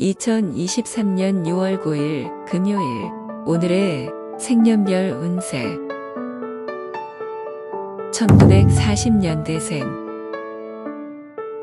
2023년 6월 9일 금요일 오늘의 생년별 운세 1940년대생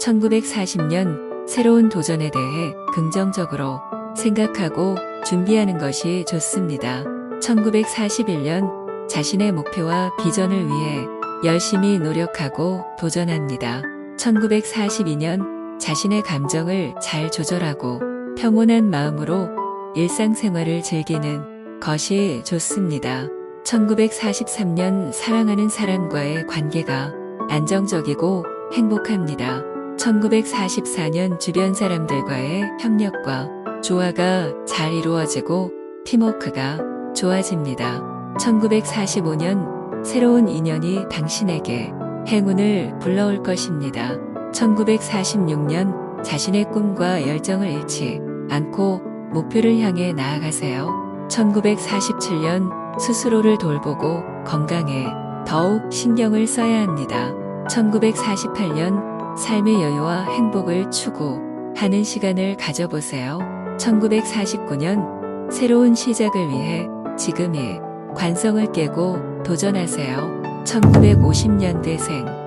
1940년 새로운 도전에 대해 긍정적으로 생각하고 준비하는 것이 좋습니다. 1941년 자신의 목표와 비전을 위해 열심히 노력하고 도전합니다. 1942년 자신의 감정을 잘 조절하고 평온한 마음으로 일상생활을 즐기는 것이 좋습니다. 1943년 사랑하는 사람과의 관계가 안정적이고 행복합니다. 1944년 주변 사람들과의 협력과 조화가 잘 이루어지고 팀워크가 좋아집니다. 1945년 새로운 인연이 당신에게 행운을 불러올 것입니다. 1946년 자신의 꿈과 열정을 잃지 않고 목표를 향해 나아가세요. 1947년 스스로를 돌보고 건강에 더욱 신경을 써야 합니다. 1948년 삶의 여유와 행복을 추구하는 시간을 가져보세요. 1949년 새로운 시작을 위해 지금의 관성을 깨고 도전하세요. 1950년대생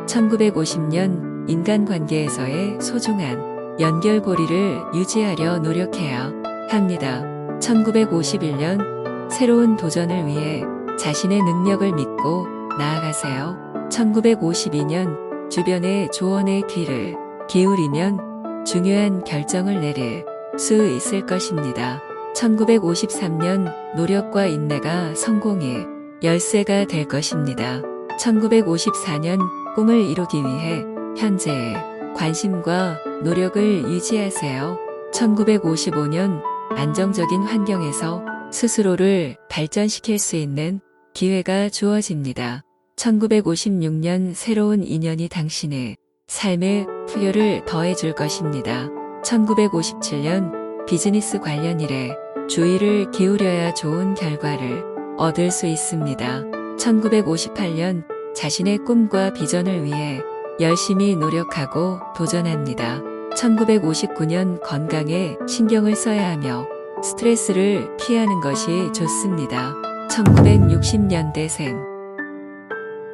1950년 인간관계에서의 소중한 연결고리를 유지하려 노력해야 합니다. 1951년 새로운 도전을 위해 자신의 능력을 믿고 나아가세요. 1952년 주변의 조언에 귀를 기울이면 중요한 결정을 내릴 수 있을 것입니다. 1953년 노력과 인내가 성공의 열쇠가 될 것입니다. 1954년 꿈을 이루기 위해 현재의 관심과 노력을 유지하세요. 1955년 안정적인 환경에서 스스로를 발전시킬 수 있는 기회가 주어집니다. 1956년 새로운 인연이 당신의 삶에 풍요를 더해줄 것입니다. 1957년 비즈니스 관련 일에 주의를 기울여야 좋은 결과를 얻을 수 있습니다. 1958년 자신의 꿈과 비전을 위해 열심히 노력하고 도전합니다. 1959년 건강에 신경을 써야 하며 스트레스를 피하는 것이 좋습니다. 1960년대생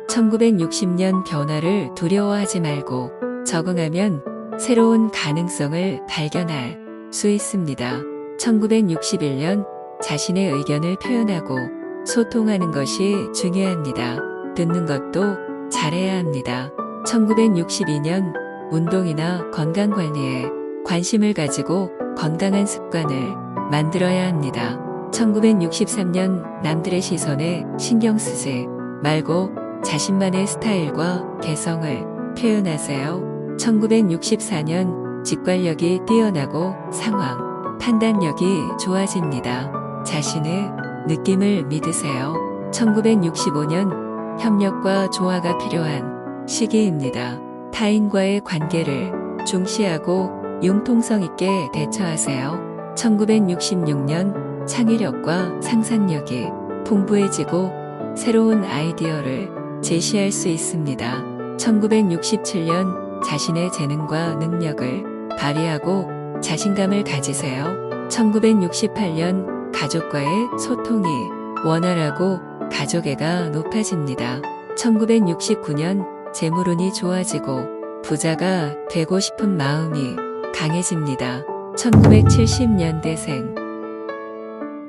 1960년 변화를 두려워하지 말고 적응하면 새로운 가능성을 발견할 수 있습니다. 1961년 자신의 의견을 표현하고 소통하는 것이 중요합니다. 듣는 것도 잘해야 합니다. 1962년 운동이나 건강관리에 관심을 가지고 건강한 습관을 만들어야 합니다. 1963년 남들의 시선에 신경 쓰지 말고 자신만의 스타일과 개성을 표현하세요. 1964년 직관력이 뛰어나고 상황, 판단력이 좋아집니다. 자신의 느낌을 믿으세요. 1965년 협력과 조화가 필요한 시기입니다. 타인과의 관계를 중시하고 융통성 있게 대처하세요. 1966년 창의력과 상상력이 풍부해지고 새로운 아이디어를 제시할 수 있습니다. 1967년 자신의 재능과 능력을 발휘하고 자신감을 가지세요. 1968년 가족과의 소통이 원활하고 가족애가 높아집니다. 1969년 재물운이 좋아지고 부자가 되고 싶은 마음이 강해집니다. 1970년대생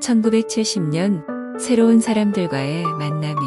1970년 새로운 사람들과의 만남이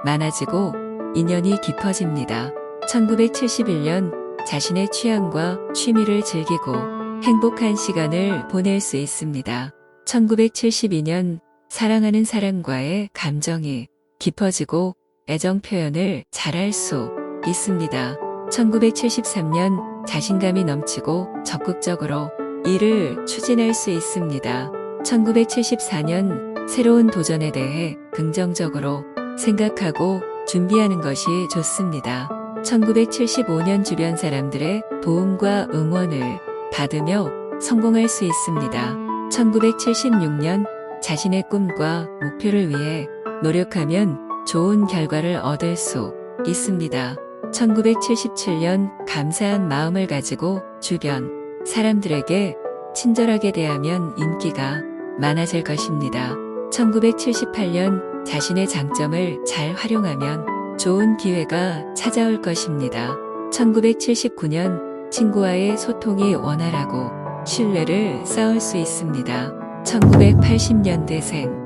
많아지고 인연이 깊어집니다. 1971년 자신의 취향과 취미를 즐기고 행복한 시간을 보낼 수 있습니다. 1972년 사랑하는 사람과의 감정이 깊어지고 애정 표현을 잘할 수 있습니다. 1973년 자신감이 넘치고 적극적으로 일을 추진할 수 있습니다. 1974년 새로운 도전에 대해 긍정적으로 생각하고 준비하는 것이 좋습니다. 1975년 주변 사람들의 도움과 응원을 받으며 성공할 수 있습니다. 1976년 자신의 꿈과 목표를 위해 노력하면 좋은 결과를 얻을 수 있습니다. 1977년 감사한 마음을 가지고 주변 사람들에게 친절하게 대하면 인기가 많아질 것입니다. 1978년 자신의 장점을 잘 활용하면 좋은 기회가 찾아올 것입니다. 1979년 친구와의 소통이 원활하고 신뢰를 쌓을 수 있습니다. 1980년대생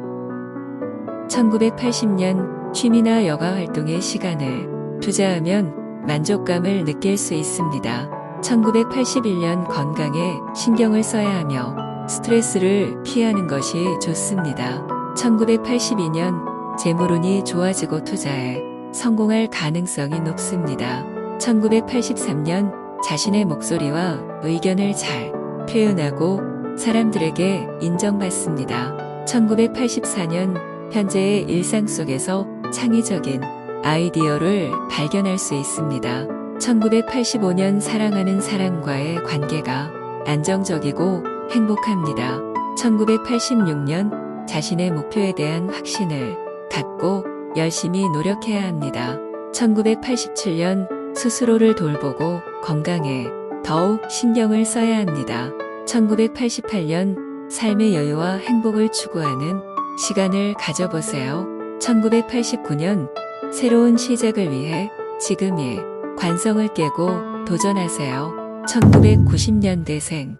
1980년 취미나 여가 활동에 시간을 투자하면 만족감을 느낄 수 있습니다. 1981년 건강에 신경을 써야 하며 스트레스를 피하는 것이 좋습니다. 1982년 재물운이 좋아지고 투자에 성공할 가능성이 높습니다. 1983년 자신의 목소리와 의견을 잘 표현하고 사람들에게 인정받습니다. 1984년 현재의 일상 속에서 창의적인 아이디어를 발견할 수 있습니다. 1985년 사랑하는 사람과의 관계가 안정적이고 행복합니다. 1986년 자신의 목표에 대한 확신을 갖고 열심히 노력해야 합니다. 1987년 스스로를 돌보고 건강에 더욱 신경을 써야 합니다. 1988년 삶의 여유와 행복을 추구하는 시간을 가져보세요. 1989년 새로운 시작을 위해 지금의 관성을 깨고 도전하세요. 1990년대생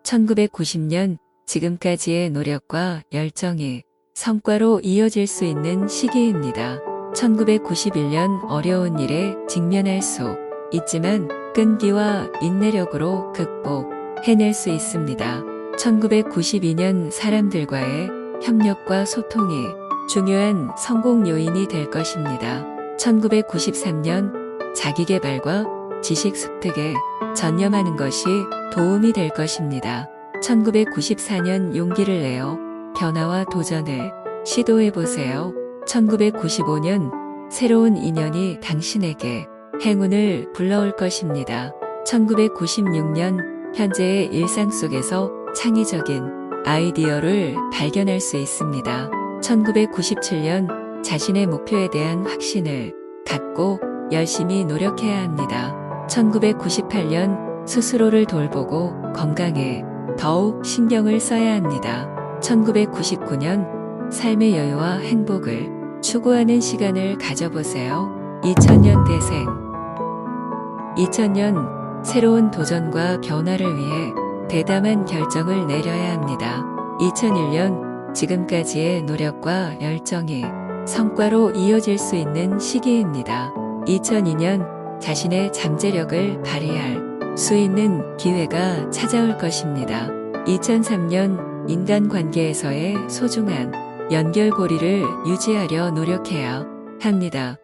1990년 지금까지의 노력과 열정이 성과로 이어질 수 있는 시기입니다. 1991년 어려운 일에 직면할 수 있지만 끈기와 인내력으로 극복해낼 수 있습니다. 1992년 사람들과의 협력과 소통이 중요한 성공 요인이 될 것입니다. 1993년 자기개발과 지식 습득에 전념하는 것이 도움이 될 것입니다. 1994년 용기를 내어 변화와 도전을 시도해보세요. 1995년 새로운 인연이 당신에게 행운을 불러올 것입니다. 1996년 현재의 일상 속에서 창의적인 아이디어를 발견할 수 있습니다. 1997년 자신의 목표에 대한 확신을 갖고 열심히 노력해야 합니다. 1998년 스스로를 돌보고 건강에 더욱 신경을 써야 합니다. 1999년 삶의 여유와 행복을 추구하는 시간을 가져보세요. 2000년대생 2000년 새로운 도전과 변화를 위해 대담한 결정을 내려야 합니다. 2001년 지금까지의 노력과 열정이 성과로 이어질 수 있는 시기입니다. 2002년 자신의 잠재력을 발휘할 수 있는 기회가 찾아올 것입니다. 2003년 인간관계에서의 소중한 연결고리를 유지하려 노력해야 합니다.